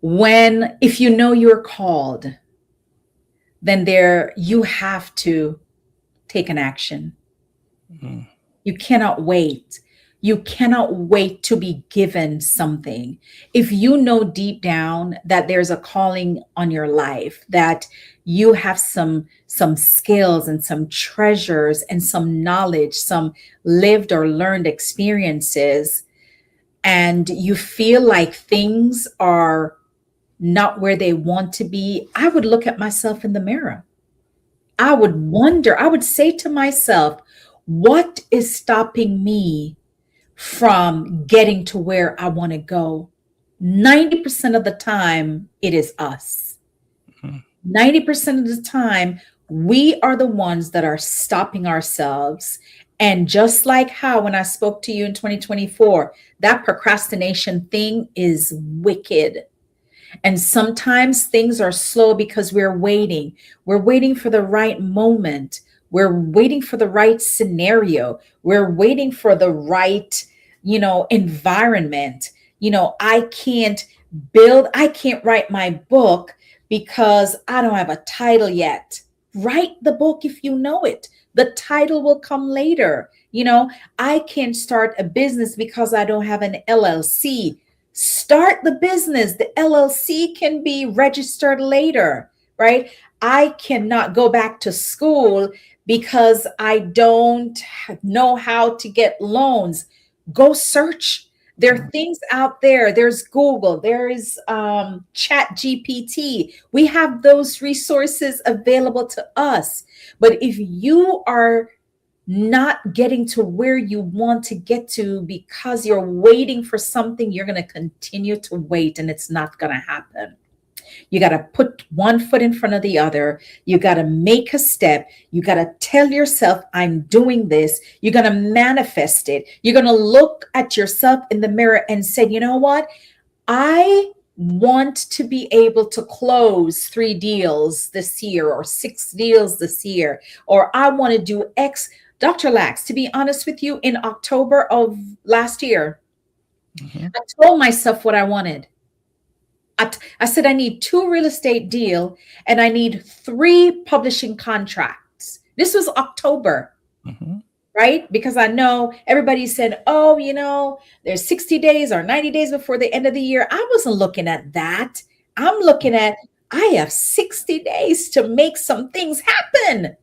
if you know you're called, then you have to take an action. You cannot wait. You cannot wait to be given something. If you know deep down that there's a calling on your life, that you have some skills and some treasures and some knowledge, some lived or learned experiences, and you feel like things are not where they want to be, I would look at myself in the mirror. I would wonder, I would say to myself, what is stopping me from getting to where I want to go? 90% of the time, it is us. 90% of the time, we are the ones that are stopping ourselves. And just like how when I spoke to you in 2024, that procrastination thing is wicked. And sometimes things are slow because we're waiting. We're waiting for the right moment. We're waiting for the right scenario. We're waiting for the right, environment. I can't write my book because I don't have a title yet. Write the book if you know it. The title will come later. I can't start a business because I don't have an LLC. Start the business. The LLC can be registered later, right? I cannot go back to school because I don't know how to get loans. Go search. There are things out there. There's Google. There is Chat GPT. We have those resources available to us. But if you are not getting to where you want to get to because you're waiting for something, you're going to continue to wait and it's not going to happen. You got to put one foot in front of the other. You got to make a step. You got to tell yourself, I'm doing this. You're going to manifest it. You're going to look at yourself in the mirror and say, you know what? I want to be able to close 3 deals this year or 6 deals this year, or I want to do X. Dr. Lax, to be honest with you, in October of last year, I told myself what I wanted. I said, I need 2 real estate deal and I need 3 publishing contracts. This was October. Right? Because I know everybody said, oh, you know, there's 60 days or 90 days before the end of the year. I wasn't looking at that. I'm looking at, I have 60 days to make some things happen.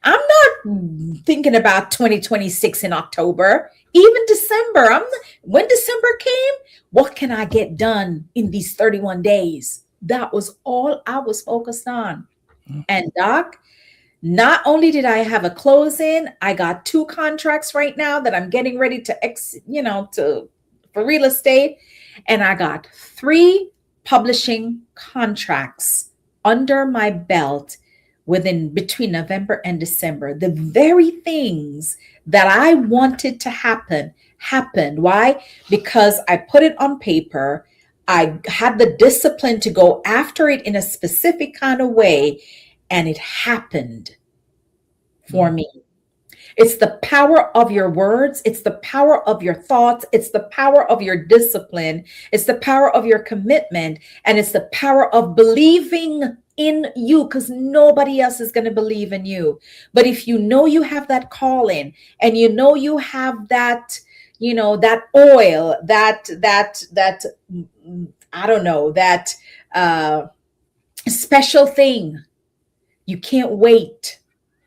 I'm not thinking about 2026 in October, even December. When December came, what can I get done in these 31 days? That was all I was focused on. And Doc, not only did I have a close-in, I got 2 contracts right now that I'm getting ready to for real estate. And I got 3 publishing contracts under my belt between November and December. The very things that I wanted to happen happened. Why? Because I put it on paper. I had the discipline to go after it in a specific kind of way. And it happened for me. It's the power of your words. It's the power of your thoughts. It's the power of your discipline. It's the power of your commitment. And it's the power of believing in you, because nobody else is going to believe in you. But if you know you have that calling and you know you have that, that oil, that I don't know, that special thing, you can't wait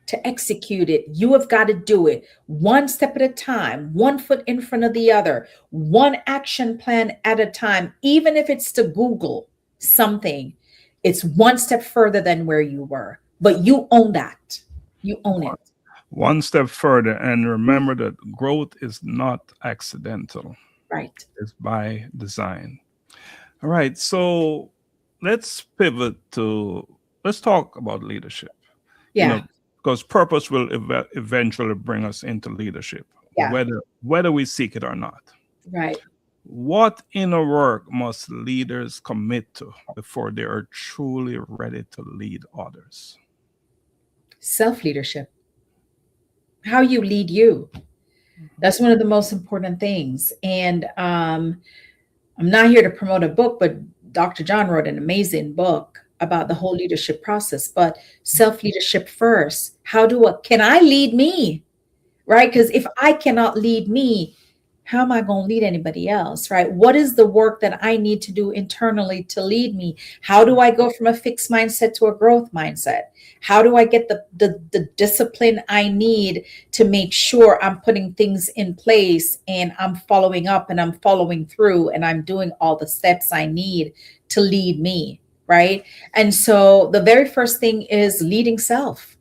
to execute it. You have got to do it one step at a time, 1 foot in front of the other, one action plan at a time. Even if it's to Google something, it's one step further than where you were. But you own that. You own it. One step further, and remember that growth is not accidental. Right. It's by design. All right. So let's pivot let's talk about leadership. Yeah. Because purpose will eventually bring us into leadership, whether we seek it or not. Right. What inner work must leaders commit to before they are truly ready to lead others? Self-leadership. How you lead you. That's one of the most important things. And I'm not here to promote a book, but Dr. John wrote an amazing book about the whole leadership process, but self-leadership first. Can I lead me? Right? Because if I cannot lead me, how am I going to lead anybody else? Right? What is the work that I need to do internally to lead me? How do I go from a fixed mindset to a growth mindset? How do I get the discipline I need to make sure I'm putting things in place and I'm following up and I'm following through and I'm doing all the steps I need to lead me? Right? And so the very first thing is leading self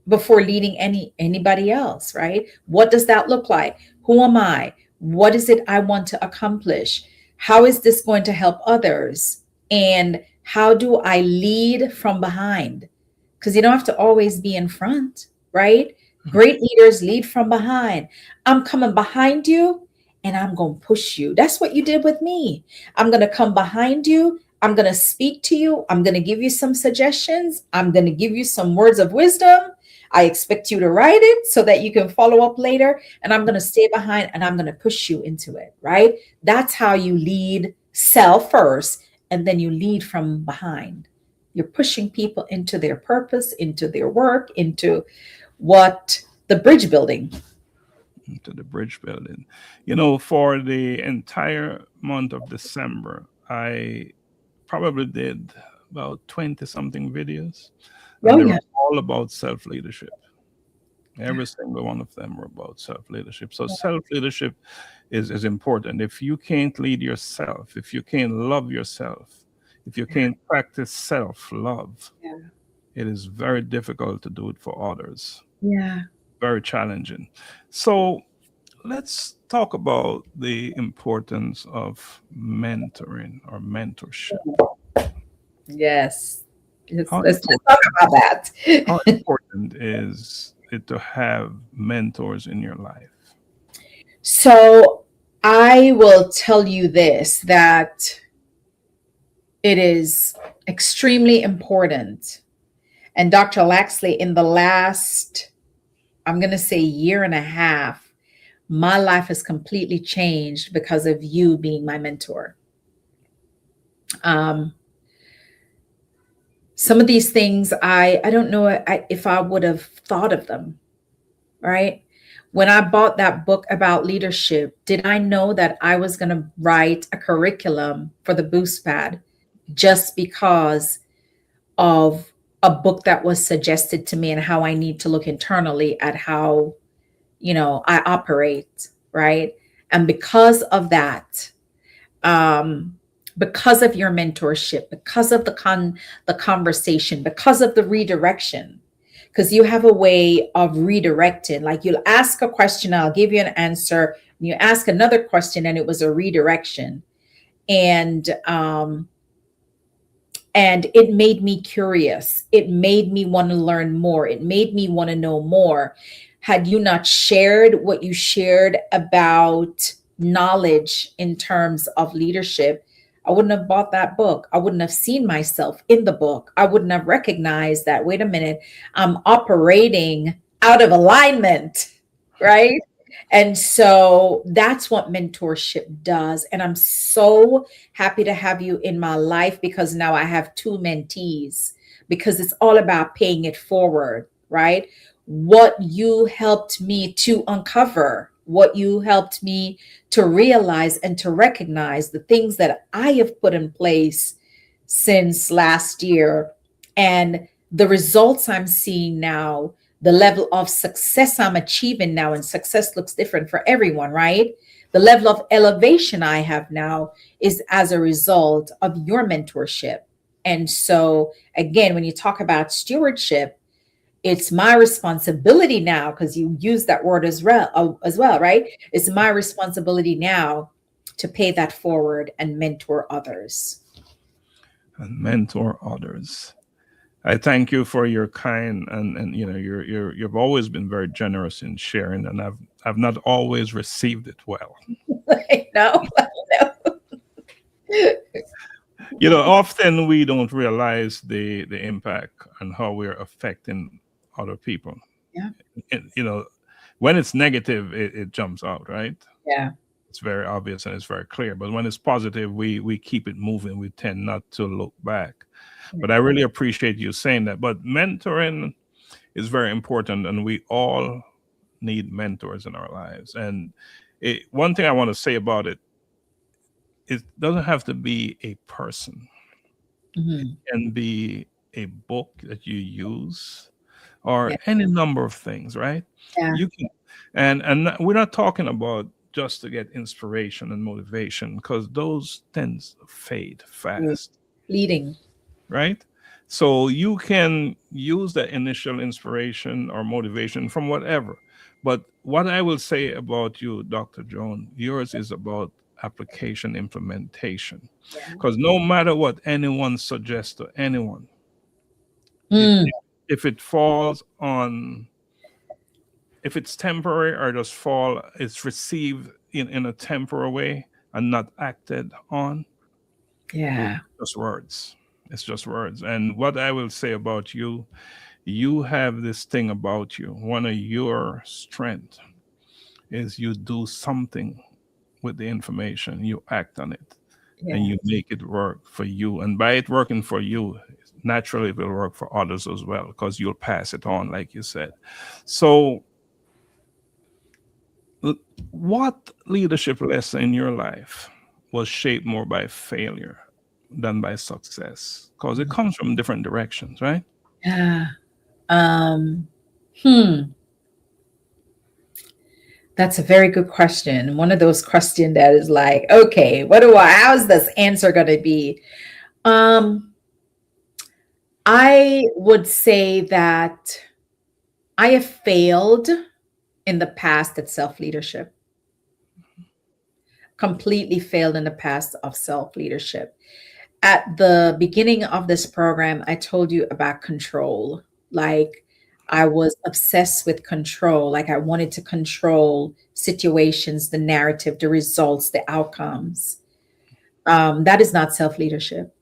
before leading anybody else, right? What does that look like? Who am I? What is it I want to accomplish? How is this going to help others? And how do I lead from behind? Because you don't have to always be in front, right? Great leaders lead from behind. I'm coming behind you and I'm going to push you. That's what you did with me. I'm going to come behind you. I'm going to speak to you. I'm going to give you some suggestions. I'm going to give you some words of wisdom. I expect you to write it so that you can follow up later. And I'm going to stay behind and I'm going to push you into it, right? That's how you lead self first, and then you lead from behind. You're pushing people into their purpose, into their work, into the bridge building. Into the bridge building. For the entire month of December, I probably did about 20 something videos. And they were all about self-leadership. Every single one of them were about self-leadership. So self-leadership is important. If you can't lead yourself, if you can't love yourself, if you can't practice self-love, it is very difficult to do it for others. Yeah. Very challenging. So let's talk about the importance of mentoring or mentorship. Yes. How Let's important, talk about that. how important is it to have mentors in your life? So I will tell you this, that it is extremely important. And Dr. Laxley, in the last, I'm going to say, year and a half, my life has completely changed because of you being my mentor. Um, some of these things, I don't know if I would have thought of them, right? When I bought that book about leadership, did I know that I was going to write a curriculum for the Boost Pad just because of a book that was suggested to me and how I need to look internally at how, I operate, right? And because of that, um, because of your mentorship, because of the conversation, because of the redirection, because you have a way of redirecting. Like, you'll ask a question, I'll give you an answer. You ask another question, and it was a redirection, and it made me curious. It made me want to learn more. It made me want to know more. Had you not shared what you shared about knowledge in terms of leadership, I wouldn't have bought that book. I wouldn't have seen myself in the book. I wouldn't have recognized that, wait a minute, I'm operating out of alignment, right? And so that's what mentorship does. And I'm so happy to have you in my life, because now I have two mentees, because it's all about paying it forward, right? What you helped me to uncover, what you helped me to realize and to recognize, the things that I have put in place since last year, and the results I'm seeing now, the level of success I'm achieving now, and success looks different for everyone, right? The level of elevation I have now is as a result of your mentorship. And so, again, when you talk about stewardship, it's my responsibility now, because you use that word as well, right? It's my responsibility now to pay that forward and mentor others. And mentor others. I thank you for your kind, and you've always been very generous in sharing, and I've not always received it well. I know. Often we don't realize the impact and how we're affecting other people. Yeah. And, when it's negative, it jumps out, right? Yeah. It's very obvious and it's very clear. But when it's positive, we keep it moving. We tend not to look back. But I really appreciate you saying that. But mentoring is very important, and we all need mentors in our lives. And one thing I want to say about it, it doesn't have to be a person. Mhm. It can be a book that you use, or Yeah. any number of things, right? Yeah. You can, and we're not talking about just to get inspiration and motivation, because those tends to fade fast, Leading. right? So you can use that initial inspiration or motivation from whatever. But what I will say about you, Dr. Joan, yours is about application implementation. Yeah. Because no matter what anyone suggests to anyone, it, Mm. if it falls on, if it's temporary, or just fall, it's received in a temporary way and not acted on, Yeah. just words. It's just words. And what I will say about you, you have this thing about you. One of your strengths is you do something with the information, you act on it, and Yeah. you make it work for you. And by it working for you, naturally it will work for others as well, because you'll pass it on, like you said. So, what leadership lesson in your life was shaped more by failure than by success? Because it comes from different directions, right? Yeah. Um, hmm. That's a very good question. One of those questions that is like, okay, how's this answer going to be? Um, I would say that I have failed in the past at self leadership, completely failed in the past of self leadership. At the beginning of this program, I told you about control. Like, I was obsessed with control. Like, I wanted to control situations, the narrative, the results, the outcomes. That is not self leadership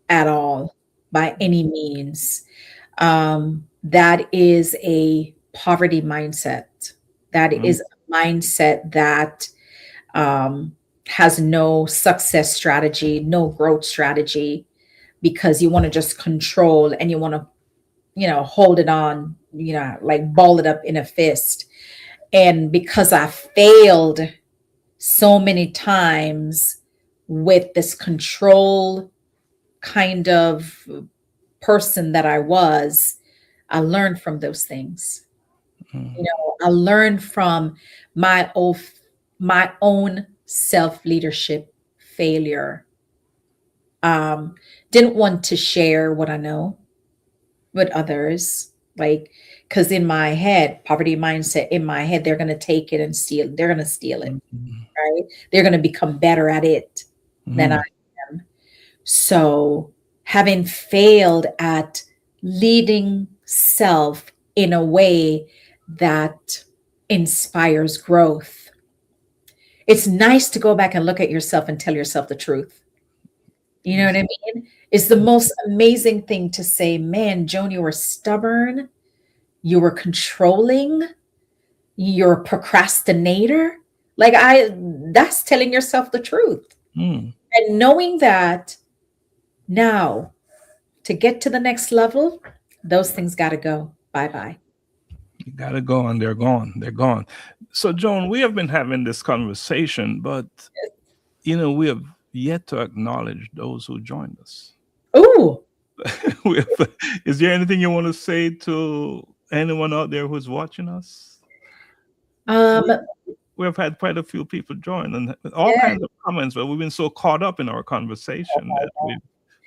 at all, by any means. That is a poverty mindset. That Mm, is a mindset that um, has no success strategy, no growth strategy, because you want to just control and you want to, hold it on, like ball it up in a fist. And because I failed so many times with this control kind of person that I was, I learned from those things. mm, I learned from my own self leadership failure. Um, didn't want to share what I know with others, like, because in my head, poverty mindset, in my head, they're going to take it and steal. They're going to steal it, mm, right? They're going to become better at it than I mm, am. So, having failed at leading self in a way that inspires growth, it's nice to go back and look at yourself and tell yourself the truth. You know what yes, I mean? It's the most amazing thing to say, man, Joan, you were stubborn, you were controlling, you're a procrastinator. That's telling yourself the truth. mm. And knowing that now, to get to the next level, those things got to go. Bye bye. You gotta go, and they're gone. They're gone. So, Joan, we have been having this conversation, but we have yet to acknowledge those who joined us. Oh, We have- is there anything you want to say to anyone out there who's watching us? um, We, we have had quite a few people join and all yeah, kinds of comments, but we've been so caught up in our conversation that we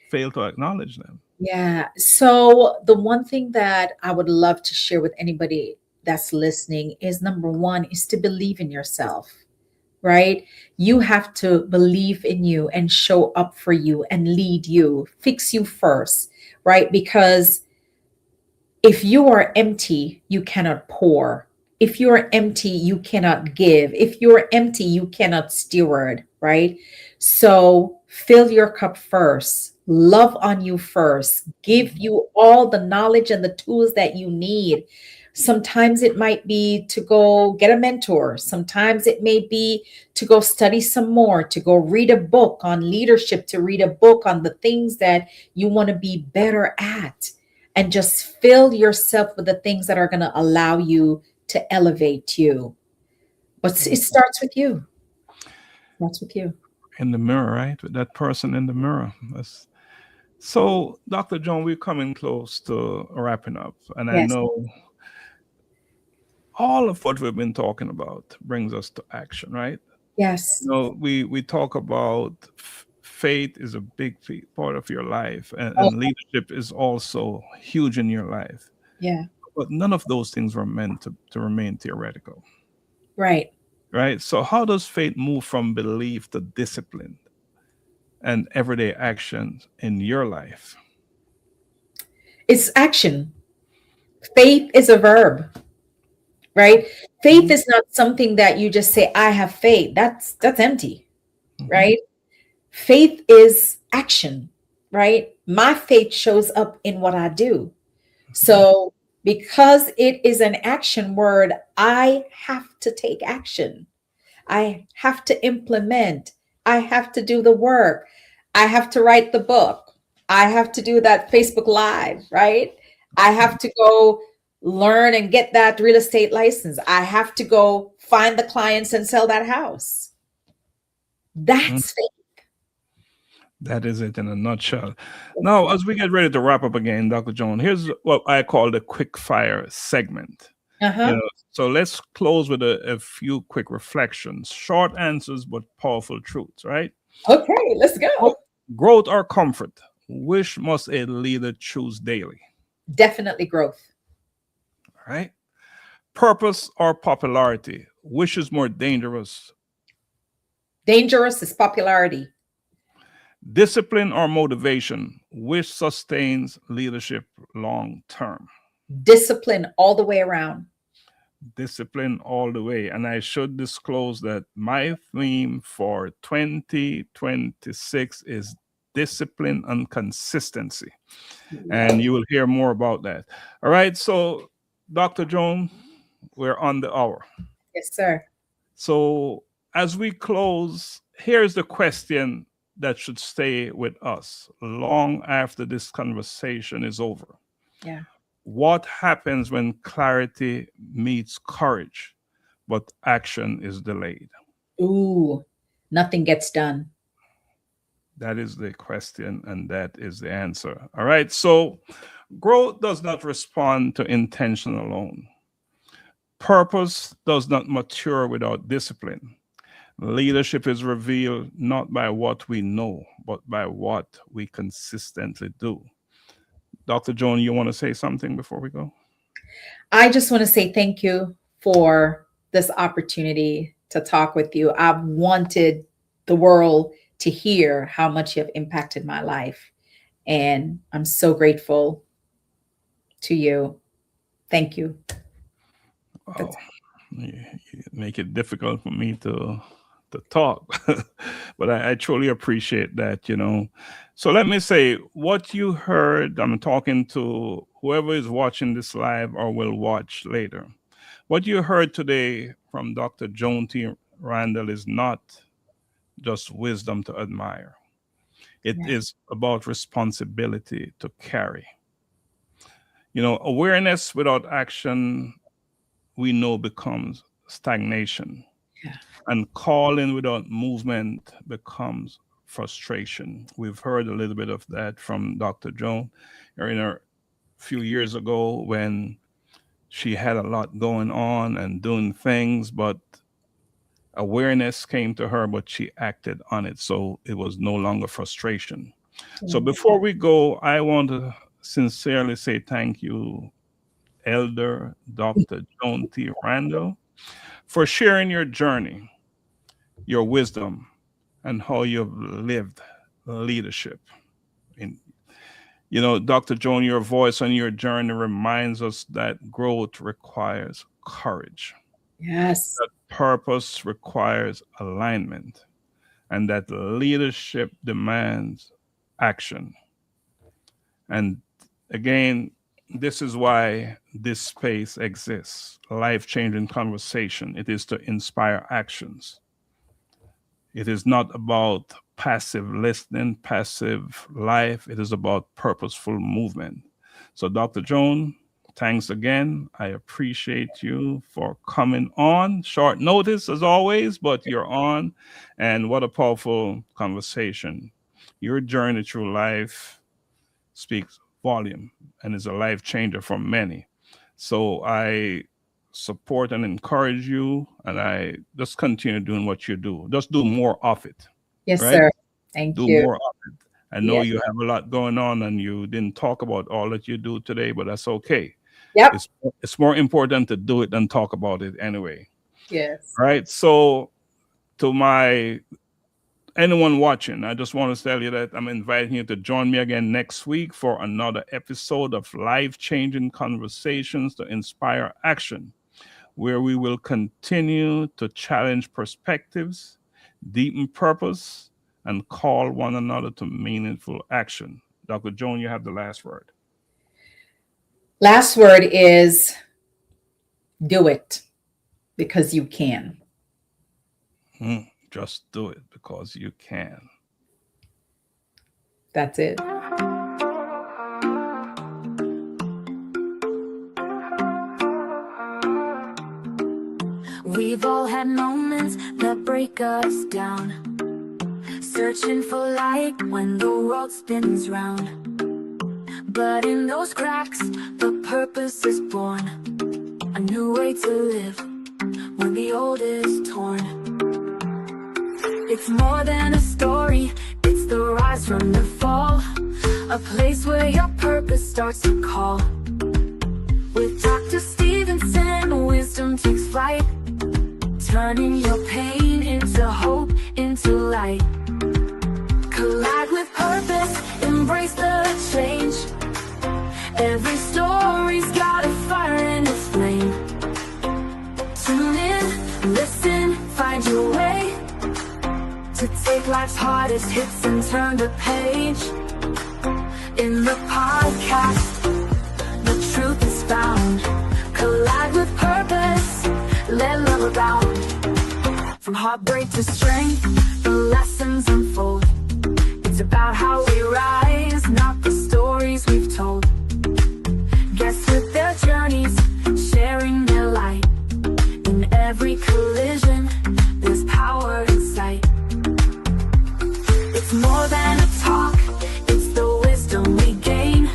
failed to acknowledge them. yeah. So the one thing that I would love to share with anybody that's listening is, number one, is to believe in yourself, right? You have to believe in you and show up for you and lead you, fix you first, right? Because if you are empty, you cannot pour. If you are empty, you cannot give. If you're empty, you cannot steward, right? So fill your cup first. Love on you first. Give you all the knowledge and the tools that you need. Sometimes it might be to go get a mentor. Sometimes it may be to go study some more, to go read a book on leadership, to read a book on the things that you want to be better at, and just fill yourself with the things that are going to allow you to elevate you. But it starts with you. Starts with you. In the mirror, right? With that person in the mirror. So, Dr. John, we're coming close to wrapping up. And I Yes. know all of what we've been talking about brings us to action, right? Yes. We talk about faith is a big part of your life, Oh, and leadership is also huge in your life. yeah. But none of those things were meant to remain theoretical, Right. right? So, how does faith move from belief to discipline and everyday actions in your life? It's action. Faith is a verb, right? Faith Mhm, is not something that you just say, I have faith. That's empty, mhm, right? Faith is action, right? My faith shows up in what I do. mhm, So, because it is an action word, I have to take action. I have to implement. I have to do the work. I have to write the book. I have to do that Facebook Live, right? I have to go learn and get that real estate license. I have to go find the clients and sell that house. mhm. That's faith. That is it in a nutshell. Now, as we get ready to wrap up again, Dr. Joan, here's what I call the quick fire segment. Uh-huh. So let's close with a few quick reflections, short answers but powerful truths, right? Okay, let's go. Growth growth or comfort? Which must a leader choose daily? Definitely growth. Right? Purpose or popularity? Which is more dangerous? Dangerous is popularity. Discipline or motivation, which sustains leadership long term? Discipline all the way around. Discipline all the way. And I should disclose that my theme for 2026 is discipline and consistency. And you will hear more about that. All right. So, Dr. Joan, we're on the hour. Yes, sir. So, as we close, here's the question that should stay with us long after this conversation is over. Yeah. What happens when clarity meets courage, but action is delayed? Ooh, nothing gets done. That is the question, and that is the answer. All right. So, growth does not respond to intention alone. Purpose does not mature without discipline. Leadership is revealed not by what we know, but by what we consistently do. Dr. Joan, you want to say something before we go? I just want to say thank you for this opportunity to talk with you. I've wanted the world to hear how much you have impacted my life. And I'm so grateful to you. Thank you. Oh, you make it difficult for me to talk, but I truly appreciate that, So let me say what you heard. I'm talking to whoever is watching this live or will watch later. What you heard today from Dr. Joan T. Randall is not just wisdom to admire. It is about responsibility to carry. Awareness without action, we know, becomes stagnation. Yeah. And calling without movement becomes frustration. We've heard a little bit of that from Dr. Joan a few years ago when she had a lot going on and doing things, but awareness came to her, but she acted on it. So it was no longer frustration. So before we go, I want to sincerely say thank you, Elder Dr. Joan T. Randall, for sharing your journey, your wisdom, and how you've lived leadership. Dr. Joan, your voice on your journey reminds us that growth requires courage. Yes. That purpose requires alignment, and that leadership demands action. And again, this is why this space exists, life-changing conversation. It is to inspire actions. It is not about passive listening, passive life. It is about purposeful movement. So, Dr. Joan, thanks again. I appreciate you for coming on. Short notice, as always, but you're on. And what a powerful conversation. Your journey through life speaks volume and is a life changer for many. So I support and encourage you, and I just continue doing what you do. Just do more of it. Yes, right? sir. Thank Do you. more of it. I know you have a lot going on and you didn't talk about all that you do today, but that's okay. Yep. It's more important to do it than talk about it anyway. Yes. Right. So to anyone watching, I just want to tell you that I'm inviting you to join me again next week for another episode of Life-Changing Conversations to Inspire Action, where we will continue to challenge perspectives, deepen purpose, and call one another to meaningful action. Dr. Joan, you have the last word. Last word is do it because you can. Just do it because you can. That's it. We've all had moments that break us down, searching for light when the world spins round. But in those cracks, the purpose is born, a new way to live when the old is torn. It's more than a story, it's the rise from the fall, a place where your purpose starts to call. With Dr. Stevenson, wisdom takes flight, turning your pain into hope, into light. Collide embrace the change. Every story's got a fire in its flame. Tune in, listen, find your way to take life's hardest hits and turn the page. In the podcast, the truth is found. Collide with purpose, let love abound. From heartbreak to strength, the lessons unfold. It's about how we rise, not the stories we've told. Guests with their journeys, sharing their light. In every collision, there's power in sight. It's more than a talk, it's the wisdom we gain.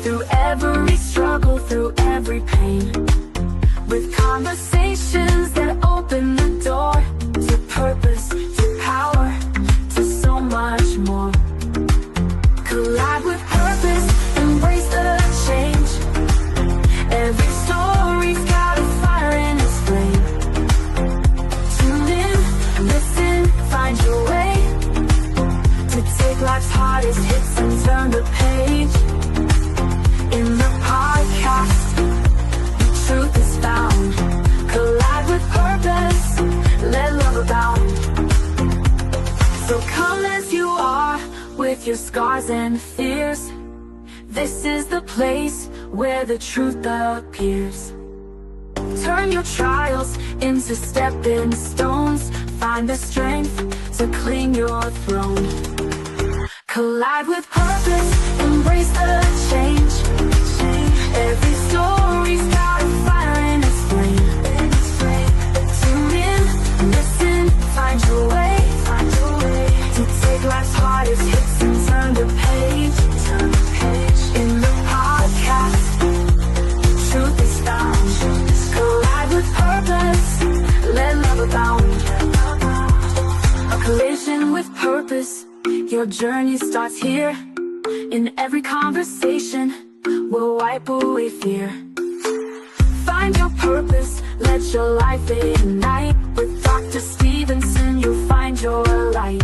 Through every struggle, through every pain. With conversations that open the door to purpose, to power, to so much more. Collide with purpose, embrace the change. Every story's got a fire in its flame. Tune in, listen, find your way to take life's hardest hits and turn the page. In the podcast, the truth is found. Collide with purpose, let love abound. So come as you are, with your scars and fears. This is the place where the truth appears. Turn your trials into stepping stones. Find the strength to claim your throne. Collide with purpose, embrace the change. Every story's got a fire in its flame. Tune in, listen, find your way to take life's hardest hits and turn the page. In the podcast, truth is found. Collide with purpose, let love abound. A collision with purpose, your journey starts here. In every conversation, we'll wipe away fear. Find your purpose, let your life ignite. With Dr. Stevenson, you'll find your light.